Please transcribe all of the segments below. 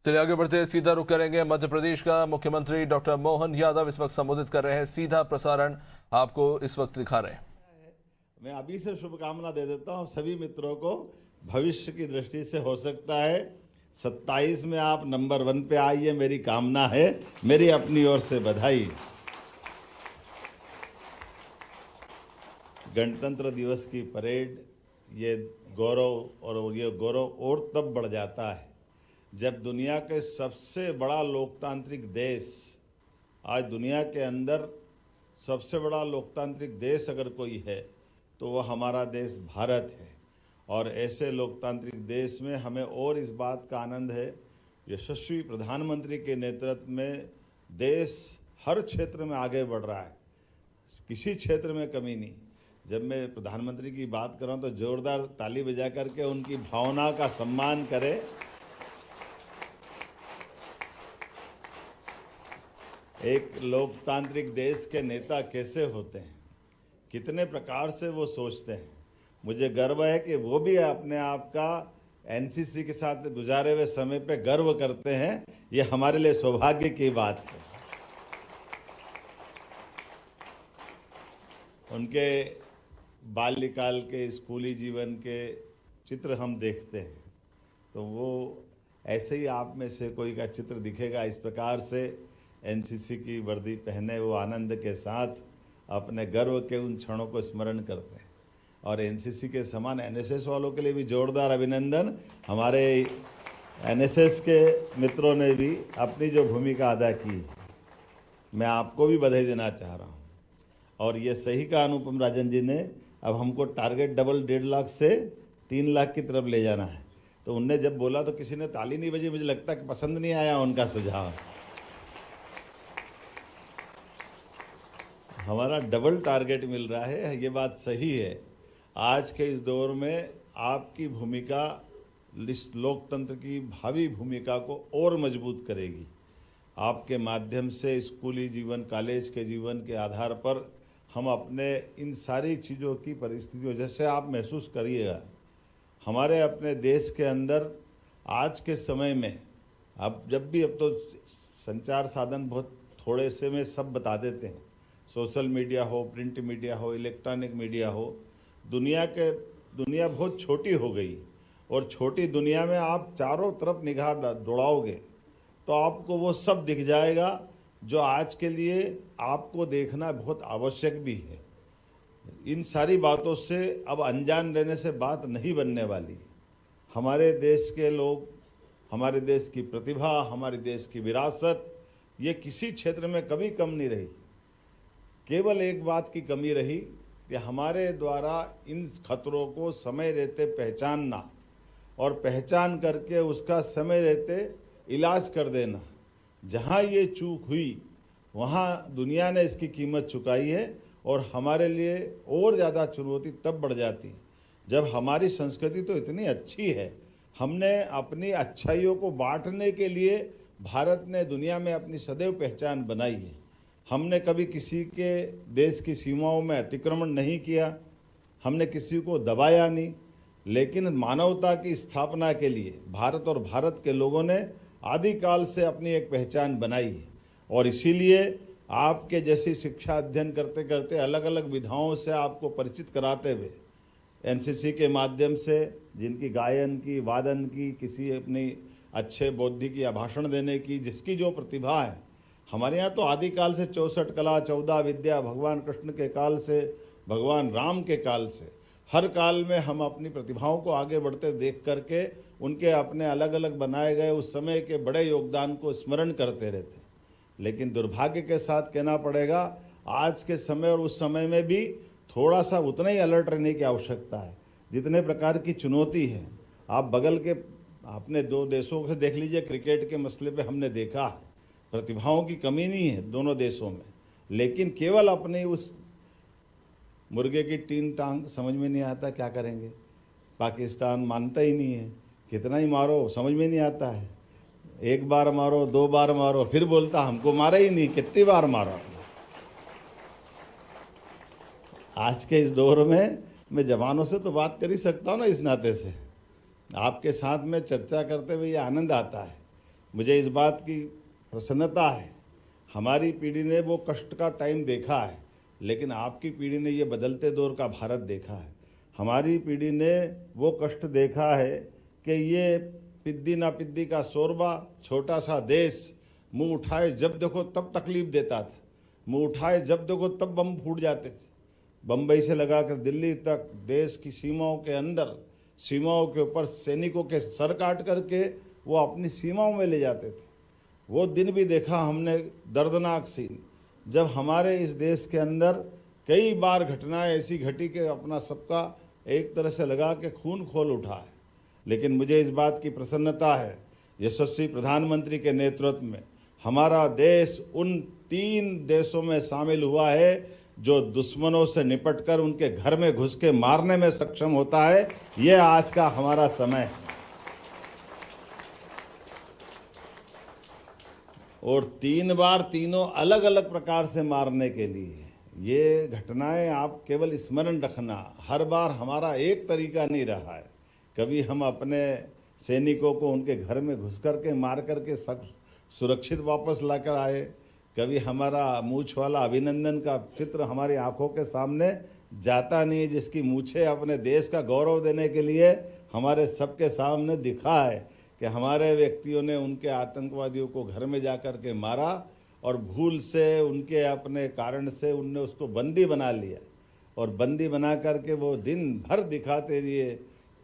चलिए आगे बढ़ते हैं, सीधा रुख करेंगे मध्य प्रदेश का। मुख्यमंत्री डॉक्टर मोहन यादव इस वक्त संबोधित कर रहे हैं। सीधा प्रसारण आपको इस वक्त दिखा रहे हैं। मैं अभी से शुभकामना दे देता हूं सभी मित्रों को। भविष्य की दृष्टि से हो सकता है 27 में आप नंबर 1 पे आइए, मेरी कामना है, मेरी अपनी ओर से बधाई। गणतंत्र दिवस की परेड, ये गौरव और ये गौरव और तब बढ़ जाता है जब दुनिया के सबसे बड़ा लोकतांत्रिक देश, आज दुनिया के अंदर सबसे बड़ा लोकतांत्रिक देश अगर कोई है तो वह हमारा देश भारत है। और ऐसे लोकतांत्रिक देश में हमें और इस बात का आनंद है, यशस्वी प्रधानमंत्री के नेतृत्व में देश हर क्षेत्र में आगे बढ़ रहा है, किसी क्षेत्र में कमी नहीं। जब मैं प्रधानमंत्री की बात कर रहा हूँ तो जोरदार ताली बजा करके उनकी भावना का सम्मान करें। एक लोकतांत्रिक देश के नेता कैसे होते हैं, कितने प्रकार से वो सोचते हैं। मुझे गर्व है कि वो भी अपने आप का एनसीसी के साथ गुजारे हुए समय पे गर्व करते हैं। ये हमारे लिए सौभाग्य की बात है। उनके बाल्यकाल के स्कूली जीवन के चित्र हम देखते हैं तो वो ऐसे ही आप में से कोई का चित्र दिखेगा। इस प्रकार से एनसीसी की वर्दी पहने वो आनंद के साथ अपने गर्व के उन क्षणों को स्मरण करते हैं। और एनसीसी के समान एनएसएस वालों के लिए भी जोरदार अभिनंदन। हमारे एनएसएस के मित्रों ने भी अपनी जो भूमिका अदा की, मैं आपको भी बधाई देना चाह रहा हूँ। और ये सही कहा अनुपम राजन जी ने, अब हमको टारगेट डबल 1.5 लाख से 3 लाख की तरफ ले जाना है। तो उनने जब बोला तो किसी ने ताली नहीं बजी, मुझे लगता है कि पसंद नहीं आया उनका सुझाव। हमारा डबल टारगेट मिल रहा है, ये बात सही है। आज के इस दौर में आपकी भूमिका लोकतंत्र की भावी भूमिका को और मजबूत करेगी। आपके माध्यम से स्कूली जीवन, कॉलेज के जीवन के आधार पर हम अपने इन सारी चीज़ों की परिस्थितियों, जैसे आप महसूस करिएगा हमारे अपने देश के अंदर आज के समय में, अब तो संचार साधन बहुत थोड़े से में सब बता देते हैं, सोशल मीडिया हो, प्रिंट मीडिया हो, इलेक्ट्रॉनिक मीडिया हो। दुनिया बहुत छोटी हो गई और छोटी दुनिया में आप चारों तरफ निगाह दौड़ाओगे तो आपको वो सब दिख जाएगा जो आज के लिए आपको देखना बहुत आवश्यक भी है। इन सारी बातों से अब अनजान रहने से बात नहीं बनने वाली। हमारे देश के लोग, हमारे देश की प्रतिभा, हमारे देश की विरासत, ये किसी क्षेत्र में कभी कम नहीं रही। केवल एक बात की कमी रही कि हमारे द्वारा इन खतरों को समय रहते पहचानना और पहचान करके उसका समय रहते इलाज कर देना। जहाँ ये चूक हुई वहाँ दुनिया ने इसकी कीमत चुकाई है। और हमारे लिए और ज़्यादा चुनौती तब बढ़ जाती है जब हमारी संस्कृति तो इतनी अच्छी है, हमने अपनी अच्छाइयों को बांटने के लिए भारत ने दुनिया में अपनी सदैव पहचान बनाई है। हमने कभी किसी के देश की सीमाओं में अतिक्रमण नहीं किया, हमने किसी को दबाया नहीं, लेकिन मानवता की स्थापना के लिए भारत और भारत के लोगों ने आदिकाल से अपनी एक पहचान बनाई है। और इसीलिए आपके जैसी शिक्षा अध्ययन करते करते, अलग अलग विधाओं से आपको परिचित कराते हुए, एनसीसी के माध्यम से जिनकी गायन की, वादन की, किसी अपनी अच्छे बौद्धिक या भाषण देने की जिसकी जो प्रतिभा है, हमारे यहाँ तो आदिकाल से 64 कला 14 विद्या, भगवान कृष्ण के काल से, भगवान राम के काल से, हर काल में हम अपनी प्रतिभाओं को आगे बढ़ते देख करके उनके अपने अलग अलग बनाए गए उस समय के बड़े योगदान को स्मरण करते रहते हैं। लेकिन दुर्भाग्य के साथ कहना पड़ेगा, आज के समय और उस समय में भी थोड़ा सा उतना ही अलर्ट रहने की आवश्यकता है जितने प्रकार की चुनौती है। आप बगल के अपने 2 देशों से देख लीजिए, क्रिकेट के मसले पे हमने देखा है प्रतिभाओं की कमी नहीं है दोनों देशों में, लेकिन केवल अपनी उस मुर्गे की 3 टांग समझ में नहीं आता क्या करेंगे। पाकिस्तान मानता ही नहीं है, कितना ही मारो समझ में नहीं आता है। 1 बार मारो, 2 बार मारो, फिर बोलता हमको मारा ही नहीं, कितनी बार मारा। आज के इस दौर में मैं जवानों से तो बात कर ही सकता हूँ ना, इस नाते से आपके साथ में चर्चा करते हुए ये आनंद आता है मुझे इस बात की प्रसन्नता है, हमारी पीढ़ी ने वो कष्ट का टाइम देखा है, लेकिन आपकी पीढ़ी ने ये बदलते दौर का भारत देखा है। हमारी पीढ़ी ने वो कष्ट देखा है कि ये पिद्दी ना पिद्दी का शोरबा, छोटा सा देश, मुंह उठाए जब देखो तब तकलीफ देता था, मुंह उठाए जब देखो तब बम फूट जाते थे। बम्बई से लगाकर दिल्ली तक देश की सीमाओं के अंदर, सीमाओं के ऊपर सैनिकों के सर काट करके वो अपनी सीमाओं में ले जाते थे। वो दिन भी देखा हमने, दर्दनाक सीन, जब हमारे इस देश के अंदर कई बार घटनाएं ऐसी घटी कि अपना सबका एक तरह से लगा के खून खोल उठा है। लेकिन मुझे इस बात की प्रसन्नता है, यशस्वी प्रधानमंत्री के नेतृत्व में हमारा देश उन 3 देशों में शामिल हुआ है जो दुश्मनों से निपटकर उनके घर में घुस के मारने में सक्षम होता है। ये आज का हमारा समय है। और 3 बार तीनों अलग अलग प्रकार से मारने के लिए ये घटनाएं आप केवल स्मरण रखना, हर बार हमारा एक तरीका नहीं रहा है। कभी हम अपने सैनिकों को उनके घर में घुस करके मार करके सुरक्षित वापस लाकर आए, कभी हमारा मूछ वाला अभिनंदन का चित्र हमारी आंखों के सामने जाता नहीं, जिसकी मूछें अपने देश का गौरव देने के लिए हमारे सबके सामने दिखा है कि हमारे व्यक्तियों ने उनके आतंकवादियों को घर में जाकर के मारा और भूल से उनके अपने कारण से उनने उसको बंदी बना लिया और बंदी बना करके वो दिन भर दिखाते रहिए,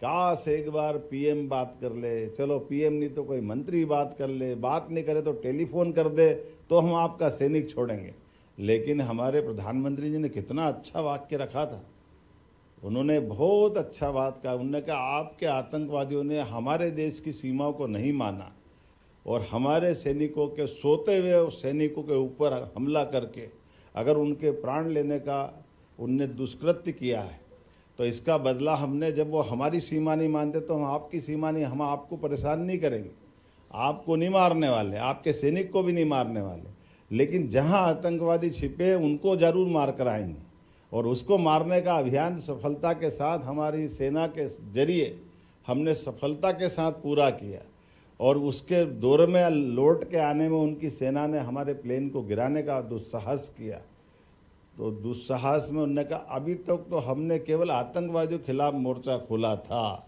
काश एक बार पीएम बात कर ले, चलो पीएम नहीं तो कोई मंत्री बात कर ले, बात नहीं करे तो टेलीफोन कर दे तो हम आपका सैनिक छोड़ेंगे। लेकिन हमारे प्रधानमंत्री जी ने कितना अच्छा वाक्य रखा था, उन्होंने बहुत अच्छा बात कहा। उन्होंने कहा आपके आतंकवादियों ने हमारे देश की सीमाओं को नहीं माना और हमारे सैनिकों के सोते हुए सैनिकों के ऊपर हमला करके अगर उनके प्राण लेने का उनने दुष्कृत्य किया है तो इसका बदला हमने, जब वो हमारी सीमा नहीं मानते तो हम आपकी सीमा नहीं, हम आपको परेशान नहीं करेंगे, आपको नहीं मारने वाले, आपके सैनिक को भी नहीं मारने वाले, लेकिन जहां आतंकवादी छिपे उनको जरूर मार कर आएंगे। और उसको मारने का अभियान सफलता के साथ हमारी सेना के जरिए हमने सफलता के साथ पूरा किया और उसके दौर में लौट के आने में उनकी सेना ने हमारे प्लेन को गिराने का दुस्साहस किया। तो दुस्साहस में उन्होंने कहा अभी तक तो हमने केवल आतंकवादियों के खिलाफ मोर्चा खोला था,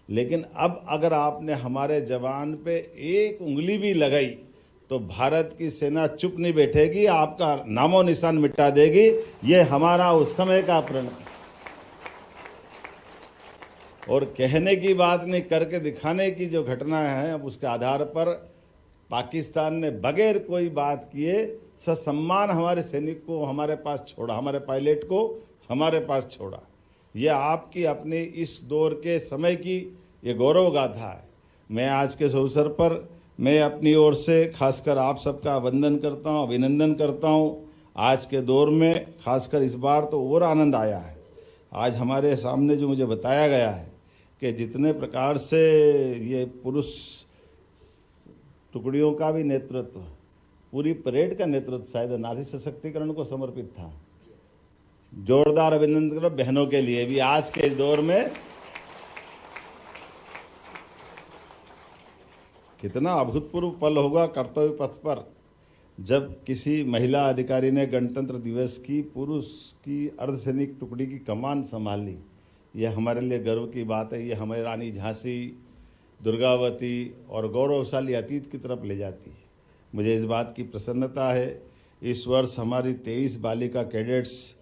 लेकिन अब अगर आपने हमारे जवान पे एक उंगली भी लगाई तो भारत की सेना चुप नहीं बैठेगी, आपका नामो निशान मिटा देगी। ये हमारा उस समय का प्रण। और कहने की बात नहीं, करके दिखाने की जो घटना है, अब उसके आधार पर पाकिस्तान ने बगैर कोई बात किए ससम्मान हमारे सैनिक को हमारे पास छोड़ा, हमारे पायलट को हमारे पास छोड़ा। ये आपकी अपनी इस दौर के समय की ये गौरव गाथा है। मैं आज के इस अवसर पर मैं अपनी ओर से खासकर आप सबका वंदन करता हूँ, अभिनंदन करता हूँ। आज के दौर में खासकर इस बार तो और आनंद आया है। आज हमारे सामने जो मुझे बताया गया है कि जितने प्रकार से ये पुरुष टुकड़ियों का भी नेतृत्व, पूरी परेड का नेतृत्व शायद नारी सशक्तिकरण को समर्पित था। जोरदार अभिनंदन करो बहनों के लिए भी। आज के इस दौर में कितना अभूतपूर्व पल होगा कर्तव्य पथ पर जब किसी महिला अधिकारी ने गणतंत्र दिवस की पुरुष की अर्धसैनिक टुकड़ी की कमान संभाली। यह हमारे लिए गर्व की बात है। ये हमारी रानी झांसी, दुर्गावती और गौरवशाली अतीत की तरफ ले जाती है। मुझे इस बात की प्रसन्नता है, इस वर्ष हमारी 23 बालिका कैडेट्स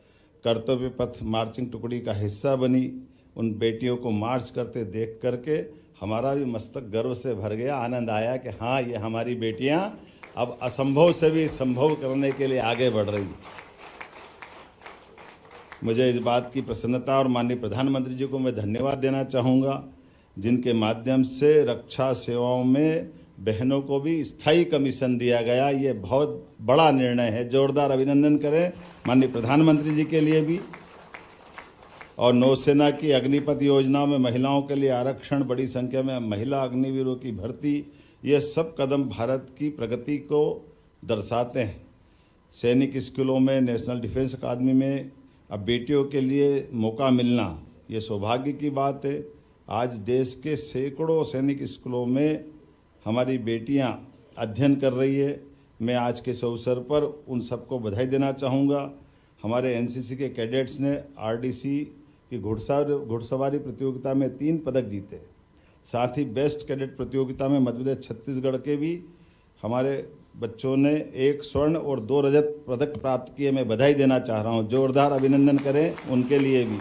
कर्तव्य पथ मार्चिंग टुकड़ी का हिस्सा बनी। उन बेटियों को मार्च करते देख करके हमारा भी मस्तक गर्व से भर गया। आनंद आया कि हाँ, ये हमारी बेटियां अब असंभव से भी संभव करने के लिए आगे बढ़ रही। मुझे इस बात की प्रसन्नता और माननीय प्रधानमंत्री जी को मैं धन्यवाद देना चाहूँगा, जिनके माध्यम से रक्षा सेवाओं में बहनों को भी स्थायी कमीशन दिया गया। ये बहुत बड़ा निर्णय है। जोरदार अभिनंदन करें माननीय प्रधानमंत्री जी के लिए भी। और नौसेना की अग्निपथ योजना में महिलाओं के लिए आरक्षण, बड़ी संख्या में महिला अग्निवीरों की भर्ती, ये सब कदम भारत की प्रगति को दर्शाते हैं। सैनिक स्कूलों में, नेशनल डिफेंस अकादमी में अब बेटियों के लिए मौका मिलना ये सौभाग्य की बात है। आज देश के सैकड़ों सैनिक स्कूलों में हमारी बेटियां अध्ययन कर रही है। मैं आज के इस अवसर पर उन सबको बधाई देना चाहूँगा। हमारे एनसीसी के कैडेट्स ने आरडीसी की घुड़सवारी प्रतियोगिता में 3 पदक जीते। साथ ही बेस्ट कैडेट प्रतियोगिता में मध्य प्रदेश छत्तीसगढ़ के भी हमारे बच्चों ने 1 स्वर्ण और 2 रजत पदक प्राप्त किए। मैं बधाई देना चाह रहा हूँ, जोरदार अभिनंदन करें उनके लिए भी।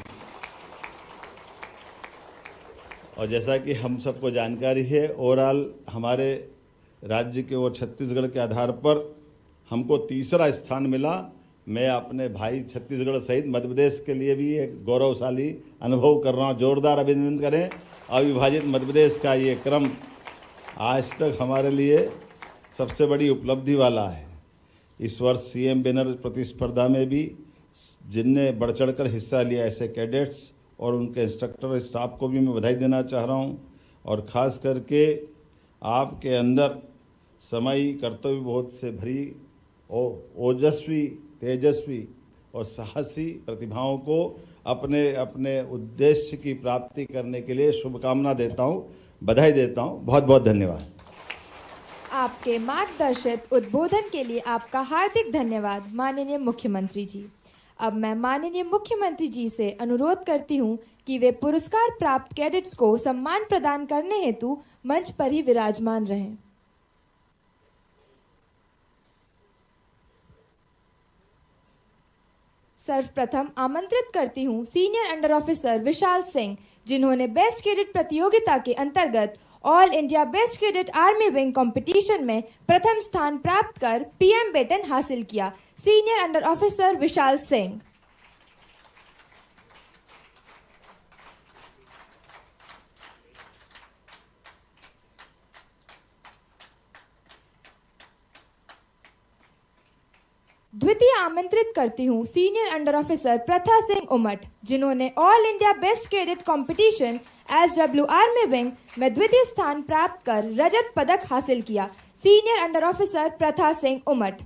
और जैसा कि हम सबको जानकारी है, ओवरऑल हमारे राज्य के और छत्तीसगढ़ के आधार पर हमको तीसरा स्थान मिला। मैं अपने भाई छत्तीसगढ़ सहित मध्य प्रदेश के लिए भी एक गौरवशाली अनुभव कर रहा हूँ। जोरदार अभिनंदन करें। अविभाजित मध्य प्रदेश का ये क्रम आज तक हमारे लिए सबसे बड़ी उपलब्धि वाला है। इस वर्ष सीएम बैनर प्रतिस्पर्धा में भी जिनने बढ़ चढ़कर हिस्सा लिया, ऐसे कैडेट्स और उनके इंस्ट्रक्टर स्टाफ को भी मैं बधाई देना चाह रहा हूँ। और ख़ास करके आपके अंदर समाई कर्तव्य बोध से भरी ओजस्वी, तेजस्वी और साहसी प्रतिभाओं को अपने अपने उद्देश्य की प्राप्ति करने के लिए शुभकामना देता हूँ, बधाई देता हूँ। बहुत बहुत धन्यवाद। आपके मार्गदर्शित उद्बोधन के लिए आपका हार्दिक धन्यवाद माननीय मुख्यमंत्री जी। अब मैं माननीय मुख्यमंत्री जी से अनुरोध करती हूं कि वे पुरस्कार प्राप्त कैडेट्स को सम्मान प्रदान करने हेतु मंच पर ही विराजमान रहें। सर्वप्रथम आमंत्रित करती हूं senior under officer Vishal Singh, जिन्होंने बेस्ट कैडेट प्रतियोगिता के अंतर्गत all India best cadet army wing competition में प्रथम स्थान प्राप्त कर पीएम बेटन हासिल किया। Senior under officer Vishal Singh. द्वितीय आमंत्रित करती हूं सीनियर अंडर ऑफिसर प्रथा सिंह उमट, जिन्होंने all India best cadet competition SW army wing में द्वितीय स्थान प्राप्त कर रजत पदक हासिल किया। सीनियर अंडर ऑफिसर प्रथा सिंह उमट।